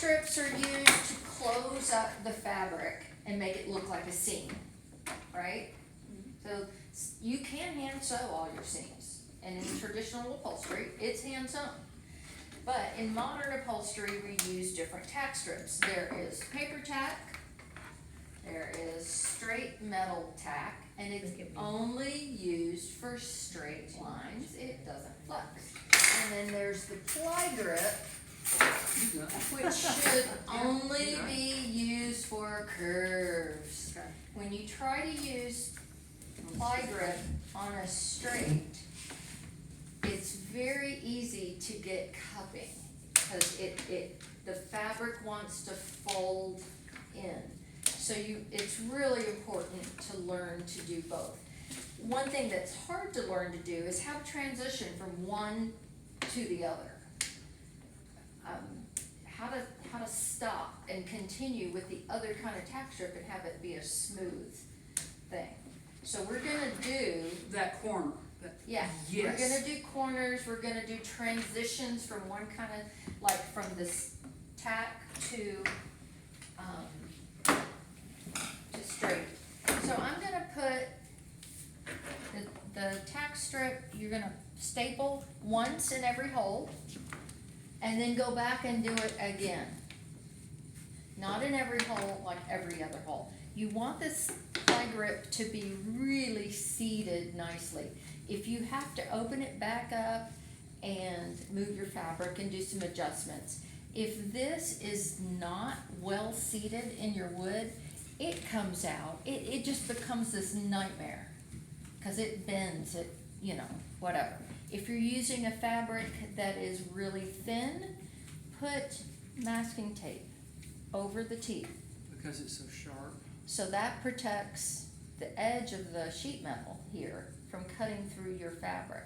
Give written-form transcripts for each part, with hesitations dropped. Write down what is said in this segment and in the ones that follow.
strips are used to close up the fabric and make it look like a seam, right? So you can hand sew all your seams, and in traditional upholstery, it's hand sewn. But in modern upholstery, we use different tack strips. There is paper tack, there is straight metal tack, and it's only used for straight lines. It doesn't flex. And then there's the ply grip, which should only be used for curves. When you try to use ply grip on a straight, it's very easy to get cupping because the fabric wants to fold in. So it's really important to learn to do both. One thing that's hard to learn to do is how to transition from one to the other. How to stop and continue with the other kind of tack strip and have it be a smooth thing. So we're gonna do that corner. yeah, Yes. we're gonna do corners, we're gonna do transitions from one kind of, like from this tack to straight. So I'm gonna put the tack strip, you're gonna staple once in every hole, and then go back and do it again. Not in every hole, like every other hole. You want this ply grip to be really seated nicely. If you have to open it back up and move your fabric and do some adjustments, if this is not well seated in your wood, it comes out. It just becomes this nightmare because it bends, whatever. If you're using a fabric that is really thin, put masking tape over the teeth. Because it's so sharp. So that protects the edge of the sheet metal here from cutting through your fabric.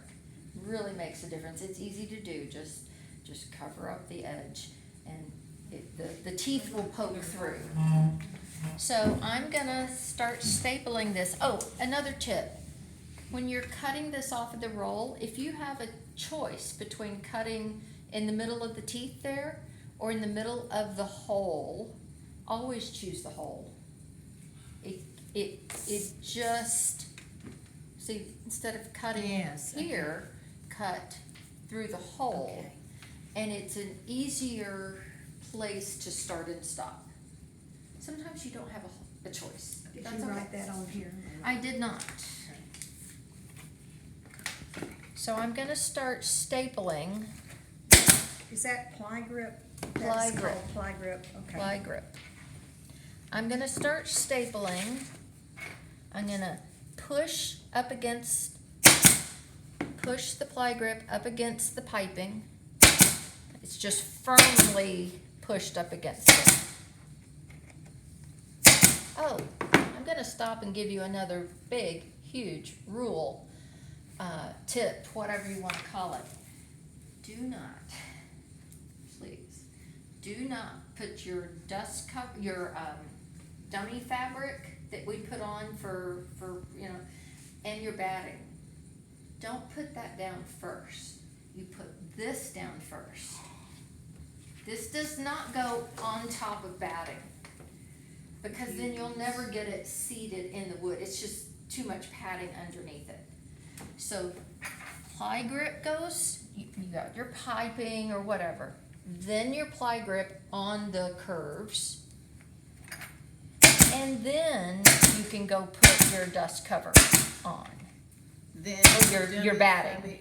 Really makes a difference. It's easy to do. Just cover up the edge and the teeth will poke through. So I'm gonna start stapling this. Oh, another tip. When you're cutting this off of the roll, if you have a choice between cutting in the middle of the teeth there or in the middle of the hole, always choose the hole. It just, see, instead of cutting here, cut through the hole. Okay. And it's an easier place to start and stop. Sometimes you don't have a choice. Did That's you okay. write that on here? I did not. So I'm gonna start stapling Is that ply grip? Ply That's grip. called ply grip, okay. ply grip. I'm gonna start stapling. I'm gonna push the ply grip up against the piping. It's just firmly pushed up against it. Oh, I'm gonna stop and give you another big, huge rule, tip, whatever you wanna call it. Do not, please, do not put your dummy fabric that we put on for and your batting. Don't put that down first. You put this down first. This does not go on top of batting because then you'll never get it seated in the wood. It's just too much padding underneath it. So ply grip goes, you got your piping or whatever, then your ply grip on the curves, and then you can go put your dust cover on. Then Or your batting.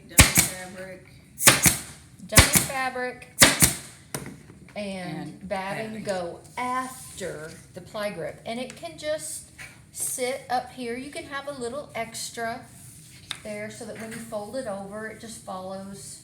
Dummy Fabric and batting go after the ply grip, and it can just sit up here. You can have a little extra there so that when you fold it over, it just follows.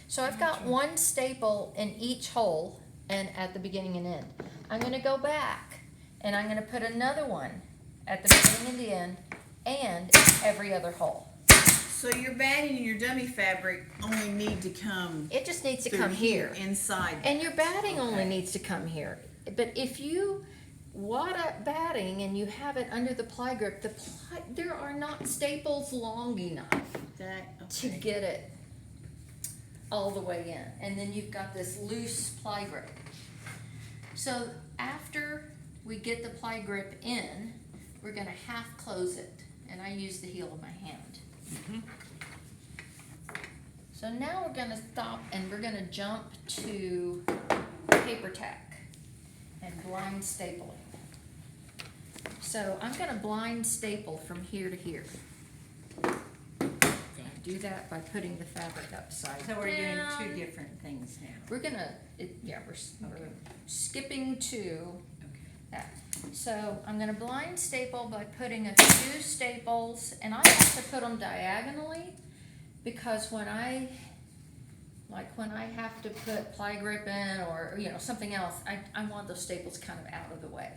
So I've got one staple in each hole and at the beginning and end. I'm gonna go back and I'm gonna put another one at the beginning and the end and every other hole. So your batting and your dummy fabric only need to come It just needs to through come here. inside. And your batting only Okay. needs to come here. But if you wad up batting and you have it under the ply grip, there are not staples long enough to get it all the way in, and then you've got this loose ply grip. So after we get the ply grip in, we're gonna half close it, and I use the heel of my hand. So now we're gonna stop and we're gonna jump to paper tack and blind stapling. So I'm gonna blind staple from here to here. And do that by putting the fabric upside So we're doing down. two different things now. We're gonna, we're skipping to that. So I'm gonna blind staple by putting a few staples, and I like to put them diagonally, because when I have to put ply grip in or, something else, I want those staples kind of out of the way.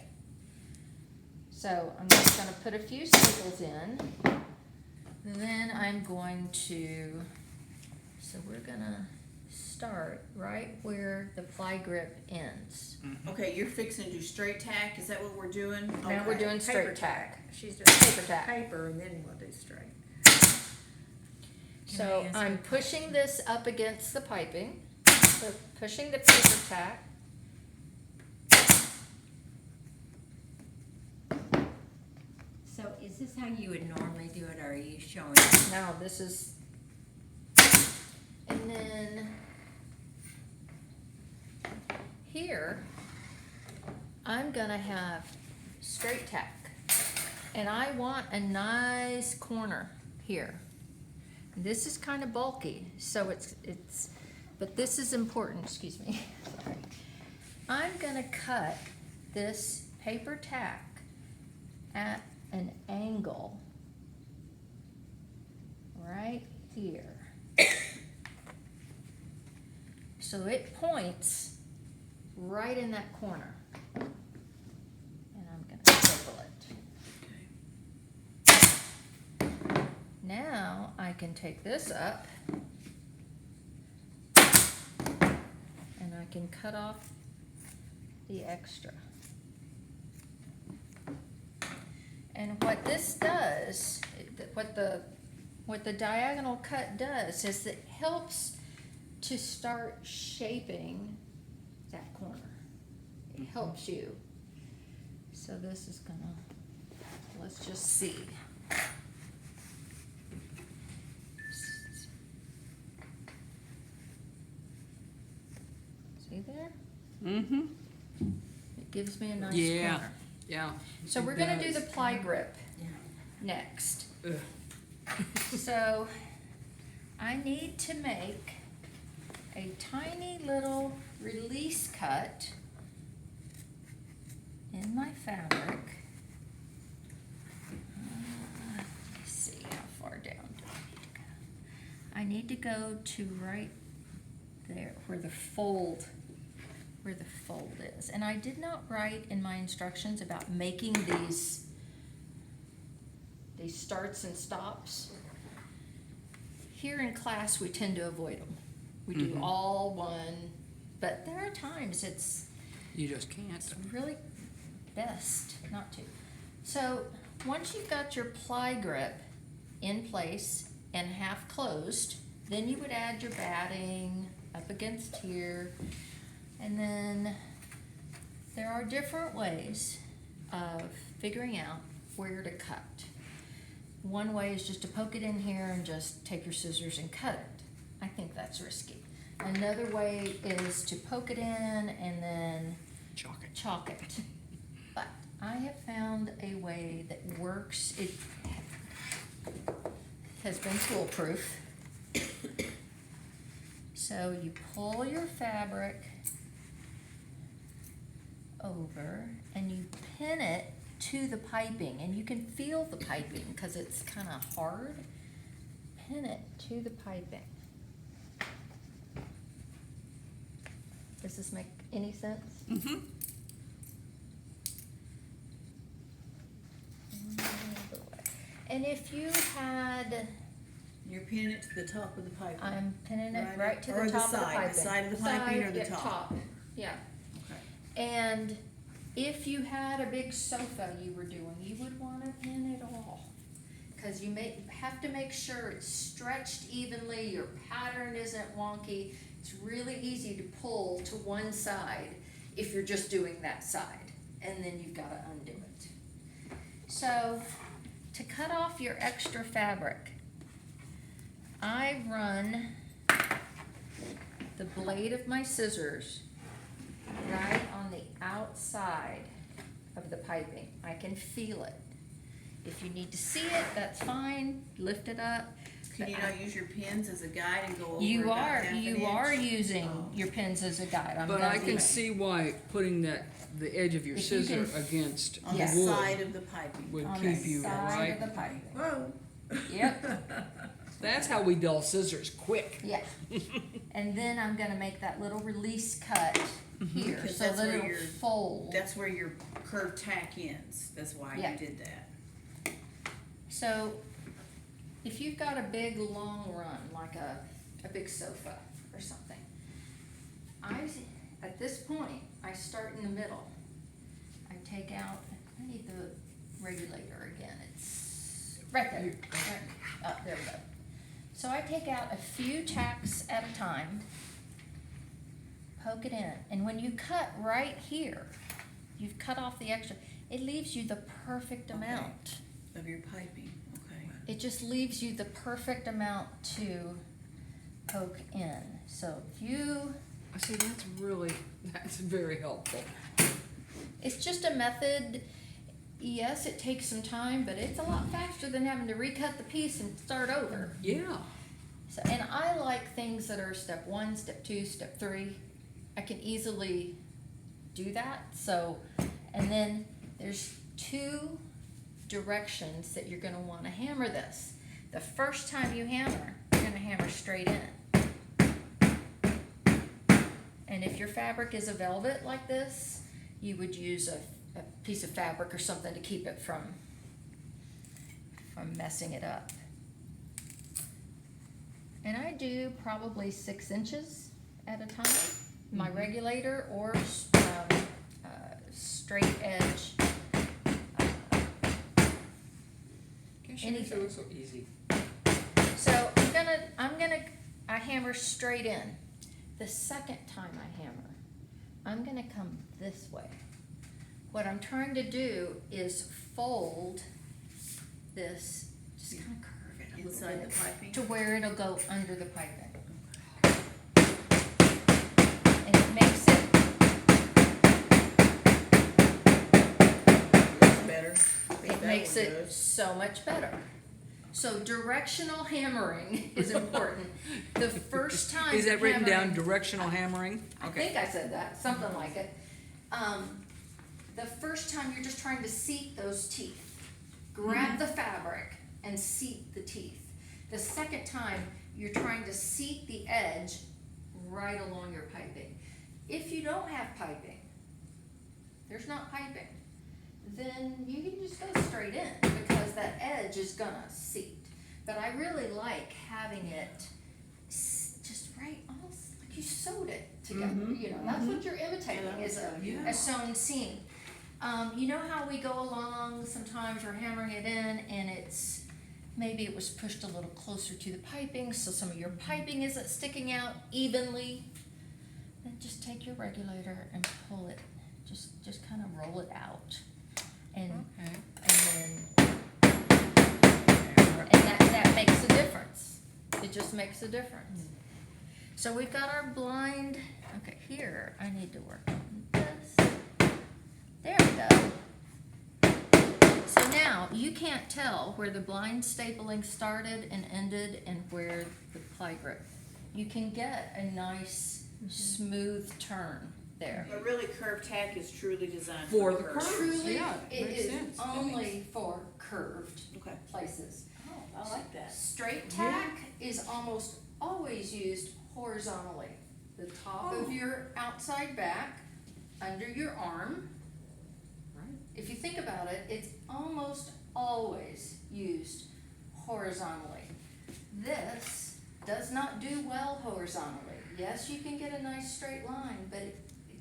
So I'm just gonna put a few staples in. Then I'm going to, so we're gonna start right where the ply grip ends. Okay, you're fixing to do straight tack, is that what we're doing? Now we're Okay. doing straight tack. She's doing Paper tack. paper and then we'll do straight. So I ask I'm a pushing this up against the piping, so pushing the paper tack. So is this how you would normally do it, or are you showing? Now this is, and then here, I'm gonna have straight tack. And I want a nice corner here. This is kind of bulky, so but this is important, excuse me, sorry. I'm gonna cut this paper tack at an angle right here. So it points right in that corner. And I'm gonna staple it. Now I can take this up and I can cut off the extra. And what this does, what the diagonal cut does is it helps to start shaping that corner. It helps you. So this is gonna, let's just see. See there? Mm-hmm. It gives me a nice Yeah. corner. Yeah. So it we're gonna do does. the ply grip Yeah. next. Ugh. So I need to make a tiny little release cut in my fabric. Let me see how far down do I need to go. I need to go to right there where the fold is. And I did not write in my instructions about making these starts and stops. Here in class, we tend to avoid them. We do all one, but there are times it's You just can't. really best not to. So once you've got your ply grip in place and half closed, then you would add your batting up against here. And then there are different ways of figuring out where to cut. One way is just to poke it in here and just take your scissors and cut it. I think that's risky. Another way is to poke it in and then chalk it. But I have found a way that works. It has been foolproof. So you pull your fabric over and you pin it to the piping, and you can feel the piping because it's kind of hard. Pin it to the piping. Does this make any sense? Mm-hmm. And if you had, You're pinning it to the top of the pipe. I'm pinning it Right. right to Or the the top of the side, piping. the side of the piping or the yeah, top? Yeah. Okay. And if you had a big sofa you were doing, you would want to pin it all. because you have to make sure it's stretched evenly, your pattern isn't wonky. It's really easy to pull to one side if you're just doing that side, and then you've got to undo it. So to cut off your extra fabric, I run the blade of my scissors right on the outside of the piping. I can feel it. If you need to see it, that's fine, lift it up. Can you not use your pins as a guide and go over You about are, half an you inch? are using your pins as a guide. I'm But gonna I do can that. see why putting the edge of your If you scissor can- against On Yes. the wood side of the piping. would On keep the you side right. of the piping. Whoa. Yep, That's how we dull scissors, quick. yeah. And then I'm gonna make that little release cut here, Because so that's that where it'll your- fold. That's where your curved tack ends. That's why Yeah. you did that. So, if you've got a big long run, like a big sofa or something, at this point, I start in the middle. I take out, I need the regulator again, it's right there. There we go. So I take out a few tacks at a time, poke it in, and when you cut right here, you've cut off the extra, it leaves you the perfect Okay. amount. Of your piping, okay. It just leaves you the perfect amount to poke in. So if you, I see, that's very helpful. it's just a method. Yes, it takes some time, but it's a lot faster than having to recut the piece and start over. Yeah. So, and I like things that are step 1, step 2, step 3. I can easily do that. So, and then there's 2 directions that you're going to want to hammer this. The first time you hammer, you're going to hammer straight in. And if your fabric is a velvet like this, you would use a piece of fabric or something to keep it from messing it up. And I do probably 6 inches at a time. My regulator or straight edge. Anything. It was so easy. So I hammer straight in. The second time I hammer, I'm gonna come this way. What I'm trying to do is fold this, just kind of curve it a little Inside bit the piping? to where it'll go under the piping. And it makes it, Looks better. it makes it so much better. So directional hammering is important. The first time Is that written down, hammering- directional hammering? I think I said that, something like it. The first time you're just trying to seat those teeth. Grab the fabric and seat the teeth. The second time, you're trying to seat the edge right along your piping. If you don't have piping, there's not piping, then you can just go straight in because that edge is gonna seat. But I really like having it just right, almost like you sewed it together. You know, that's what you're imitating is a sewn seam. You know how we go along, sometimes we're hammering it in and maybe it was pushed a little closer to the piping, so some of your piping isn't sticking out evenly. Then just take your regulator and pull it, just kind of roll it out. And that makes a difference. It just makes a difference. So we've got our blind, okay, here, I need to work on this. There we go. So now, you can't tell where the blind stapling started and ended and where the ply grip. You can get a nice, smooth turn there. But really, curved tack is truly designed For for the curve. curve. Truly, Yeah, it makes is sense. only for curved Okay. places. Oh, I like that. Straight tack is almost always used horizontally. The top of your outside back, under your arm. Right. If you think about it, it's almost always used horizontally. This does not do well horizontally. Yes, you can get a nice straight line, but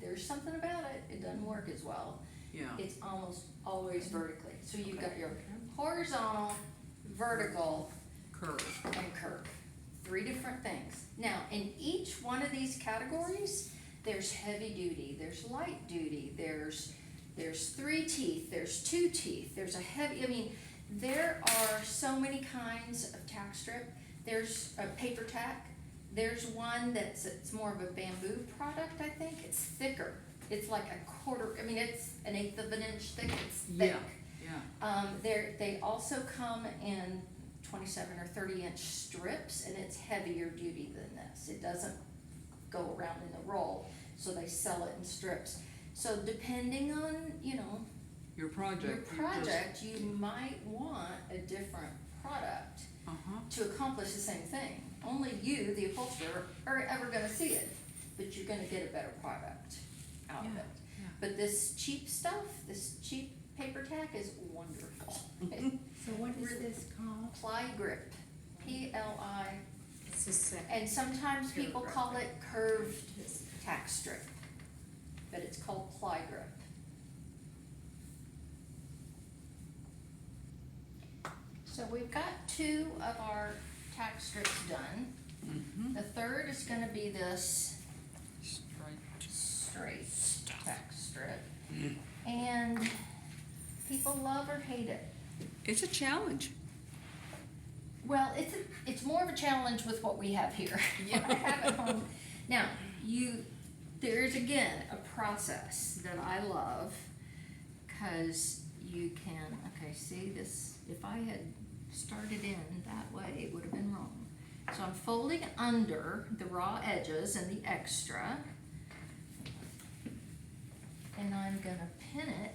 there's something about it, it doesn't work as well. Yeah. It's almost always vertically. So you've got your horizontal, vertical, Curve. and curve. 3 different things. Now, in each one of these categories, there's heavy duty, there's light duty, there's 3 teeth, there's 2 teeth, there's a heavy, I mean, there are so many kinds of tack strip. There's a paper tack. There's one it's more of a bamboo product, I think. It's thicker. It's like a quarter, I mean, it's an 1/8 of an inch thick, it's thick. Yeah. They also come in 27 or 30-inch strips, and it's heavier duty than this. It doesn't go around in the roll, so they sell it in strips. So depending on, Your project. you might want a different product Uh-huh. to accomplish the same thing. Only you, the upholsterer, are ever gonna see it, but you're gonna get a better product out of Yeah, it. yeah. But this cheap stuff, this cheap paper tack is wonderful. So what is this called? Ply grip, Pli, It's the second. and sometimes people call it curved tack strip, but it's called ply grip. So we've got 2 of our tack strips done. Mm-hmm. The third is gonna be this Straight. straight tack strip. And people love or hate it. It's a challenge. Well, it's more of a challenge with what we have here. What I have at home. Now, there's again a process that I love, cause you can, okay, see this, if I had started in that way, it would have been wrong. So I'm folding under the raw edges and the extra, and I'm gonna pin it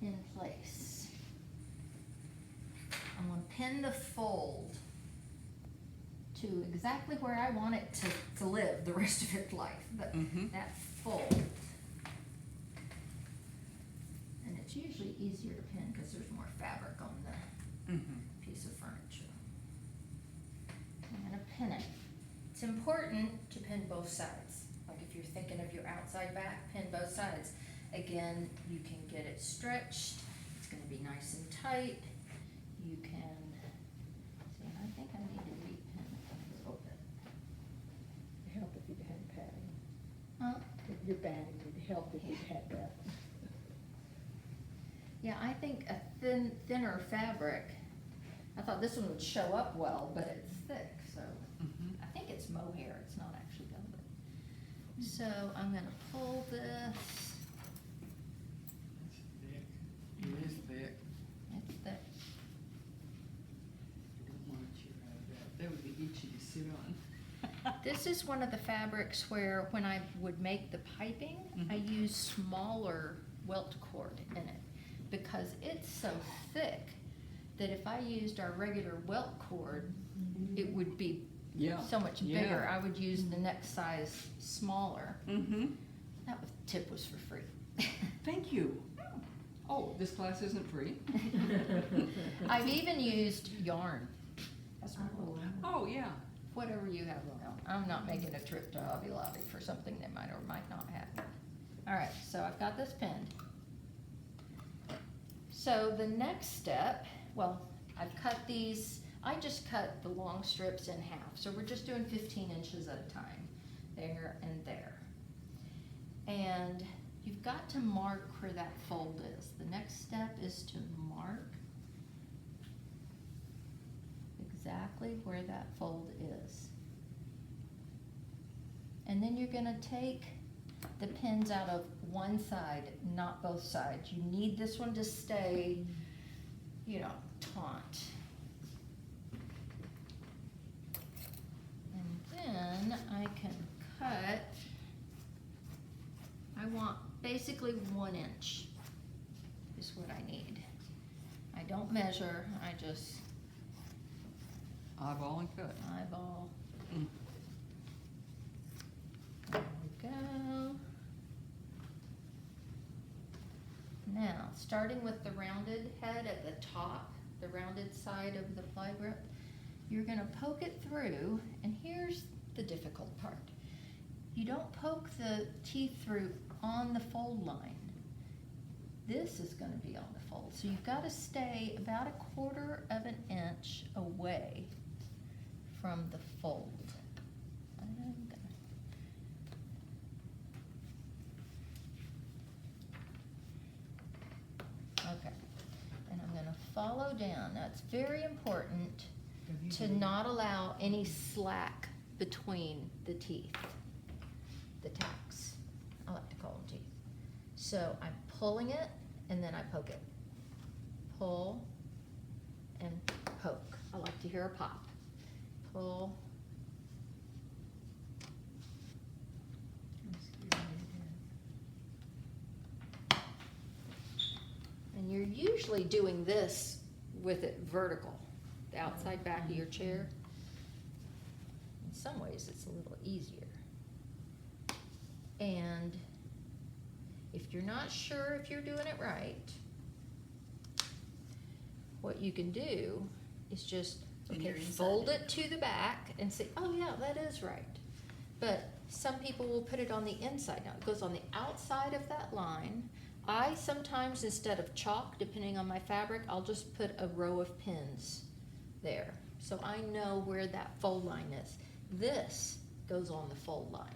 in place. I'm gonna pin the fold to exactly where I want it to live the rest of its life, but Mhm. that fold. And it's usually easier to pin because there's more fabric on the Mm-hmm. piece of furniture. I'm gonna pin it. It's important to pin both sides. Like if you're thinking of your outside back, pin both sides. Again, you can get it stretched. It's gonna be nice and tight. You can, see, I think I need to re-pin it a little bit. It'd help if you had padding. Huh? Your padding would help if you had that. Yeah, I think a thinner fabric, I thought this one would show up well, but it's thick, so Mm-hmm. I think it's mohair, it's not actually velvet. So I'm gonna pull this, It is thick. it's thick. I don't want to chew out of that. That would be itchy to sit on. This is one of the fabrics where when I would make the piping, I use smaller welt cord in it because it's so thick that if I used our regular welt cord, it would be Yeah. so much Yeah. bigger. I would use the next size smaller. Mm-hmm. Tip was for free. Thank you. Oh, this class isn't free? I've even used yarn. That's my rule. Oh, yeah. Whatever you have around. I'm not making a trip to Hobby Lobby for something that might or might not have. All right, so I've got this pinned. So the next step, well, I've cut these, I just cut the long strips in half. So we're just doing 15 inches at a time, there and there. And you've got to mark where that fold is. The next step is to mark exactly where that fold is. And then you're gonna take the pins out of one side, not both sides. You need this one to stay, taut. And then I can cut, I want basically 1 inch is what I need. I don't measure, I just Eyeball and cut. eyeball. Mm. There we go. Now, starting with the rounded head at the top, the rounded side of the ply grip, you're gonna poke it through, and here's the difficult part. You don't poke the teeth through on the fold line. this is gonna be on the fold. So you've gotta stay about 1/4 of an inch away from the fold. I'm gonna- Okay, and I'm gonna follow down. Now it's very important to not allow any slack between the teeth, the tacks. I like to call them teeth. So I'm pulling it and then I poke it. Pull and poke. I like to hear a pop. Pull. And you're usually doing this with it vertical, the outside back of your chair. In some ways, it's a little easier. And if you're not sure if you're doing it right, what you can do is just, And okay, you're inside fold it. it to the back and say, oh yeah, that is right. But some people will put it on the inside. Now, it goes on the outside of that line. I sometimes, instead of chalk, depending on my fabric, I'll just put a row of pins there. So I know where that fold line is. This goes on the fold line.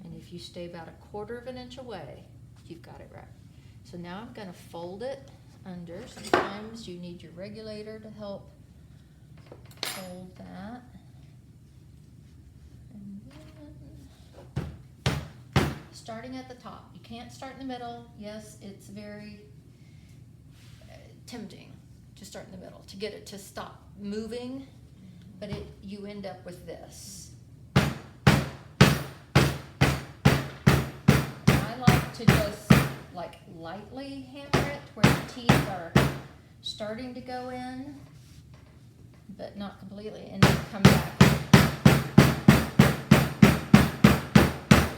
And if you stay about 1/4 of an inch away, you've got it right. So now I'm gonna fold it under. Sometimes you need your regulator to help hold that. And then, starting at the top. You can't start in the middle. Yes, it's very tempting to start in the middle, to get it to stop moving, but you end up with this. I like to just like lightly hammer it where the teeth are starting to go in, but not completely, and then come back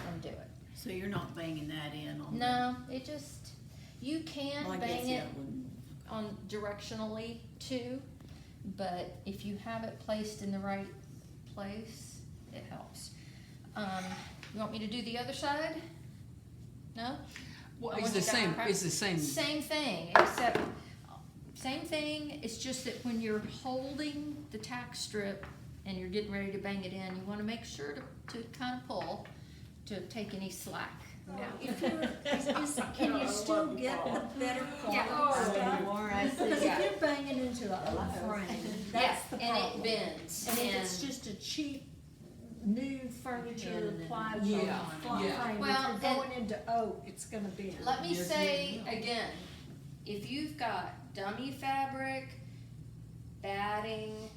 and do it. So you're not banging that in on No, it just, you can the, well, I guess, bang yeah, it wouldn't- on directionally too, but if you have it placed in the right place, it helps. You want me to do the other side? No? Well, I it's want the you to same, practice. it's the same. Same thing, except, same thing, it's just that when you're holding the tack strip and you're getting ready to bang it in, you wanna make sure to kind of pull to take any slack down. If you're, can you still get the better Yeah. quality stuff? More I Because if Yeah. you're banging into an old frame, that's the Yeah, problem. and it bends, And if it's and, just a cheap, new furniture, plywood, Yeah, flat yeah. frame, Well, if you're going into oak, it's gonna bend. let me Yes, say yeah. again, if you've got dummy fabric, batting,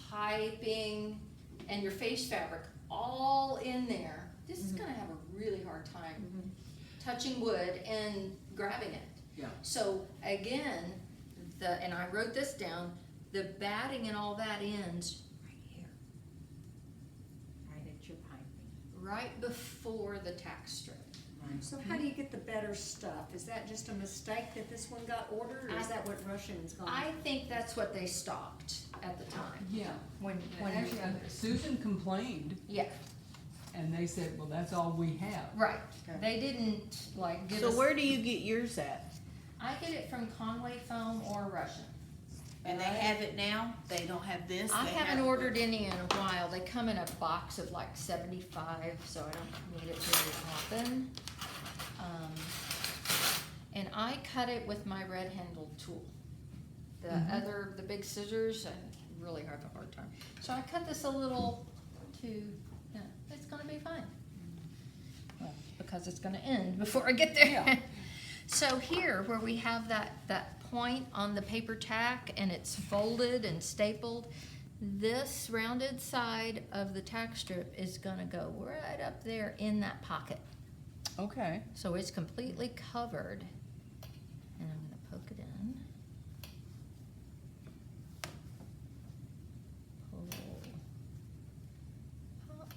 piping, and your face fabric all in there, this is gonna have a really hard time touching wood and grabbing it. Yeah. So again, and I wrote this down, the batting and all that ends Right here. Right at your piping. right before the tack strip. So how do you get the better stuff? Is that just a mistake that this one got ordered, or is that what Russian's gone? I think that's what they stocked at the time. Yeah. When Actually, Susan complained, yeah, and they said, well, that's all we have. right. They didn't like give So us. where do you get yours at? I get it from Conway Foam or Russian. And they have it now? They don't have this? I They haven't have- ordered any in a while. They come in a box of like 75, so I don't need it very often. And I cut it with my red handled tool. The big scissors, I really have a hard time. So I cut this a little it's gonna be fine. Well, because it's gonna end before I get there. Yeah. So here, where we have that point on the paper tack and it's folded and stapled, this rounded side of the tack strip is gonna go right up there in that pocket. Okay. So it's completely covered. And I'm gonna poke it in. Pull. Pop.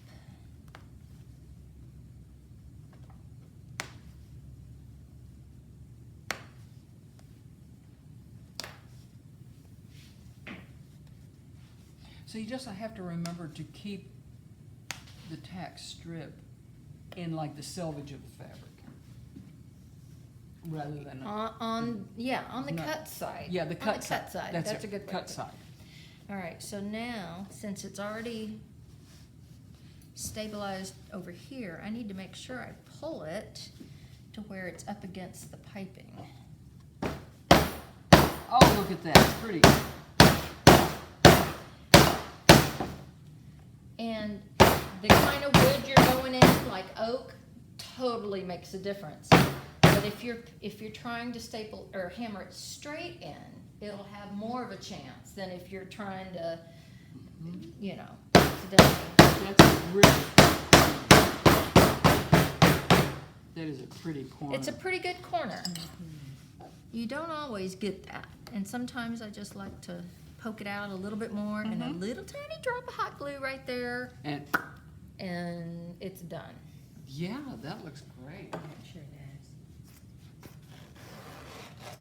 So you just have to remember to keep the tack strip in like the selvage of the fabric. rather than a, On the No. cut side. yeah, the On cut the side. cut side, That's that's a it, good way cut to- side. All right, so now, since it's already stabilized over here, I need to make sure I pull it to where it's up against the piping. Oh, look at that, it's pretty. And the kind of wood you're going in, like oak, totally makes a difference. But if you're trying to staple or hammer it straight in, it'll have more of a chance than if you're trying to, you know, accidentally. That's really. That is a pretty corner. It's a pretty good corner. You don't always get that, and sometimes I just like to poke it out a little bit more and a little tiny drop of hot glue right there, And and it's done. yeah, that looks great. Sure.